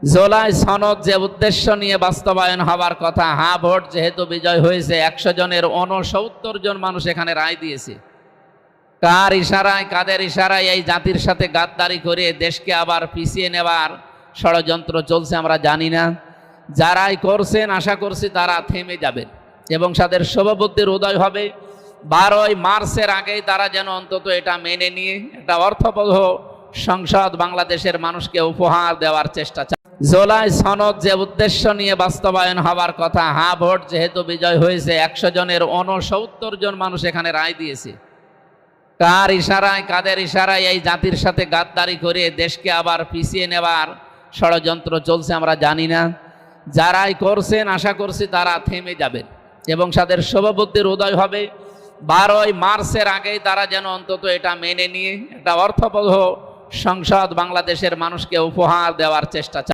জুলাই সনদ যে উদ্দেশ্য নিয়ে বাস্তবায়ন হবার কথা, হ্যাঁ ভোট যেহেতু বিজয় হয়েছে, 100 জনের 69 জন মানুষ এখানে রায় দিয়েছে। কার ইশারায়, কাদের ইশারায় এই জাতির সাথে গাদ্দারি করে দেশকে আবার পিছিয়ে নেবার ষড়যন্ত্র চলছে আমরা জানি না। যারাই করছেন আশা করছি তারা থেমে যাবেন এবং তাদের শুভবুদ্ধির উদয় হবে। 12ই মার্চের আগেই তারা যেন অন্তত এটা মেনে নিয়ে একটা অর্থবহ সংসদ বাংলাদেশের মানুষকে উপহার দেওয়ার চেষ্টা। জুলাই সনদ যে উদ্দেশ্য নিয়ে বাস্তবায়ন হবার কথা, হ্যাঁ ভোট যেহেতু বিজয় হয়েছে, 100 জনের 69 জন মানুষ এখানে রায় দিয়েছে। কার ইশারায়, কাদের ইশারায় এই জাতির সাথে গাদ্দারি করে দেশকে আবার পিছিয়ে নেবার ষড়যন্ত্র চলছে আমরা জানি না। যারাই করছেন আশা করছি তারা থেমে যাবেন এবং তাদের শুভবুদ্ধির উদয় হবে। 12ই মার্চের আগেই তারা যেন অন্তত এটা মেনে নিয়ে একটা অর্থবহ সংসদ বাংলাদেশের মানুষকে উপহার দেওয়ার চেষ্টা।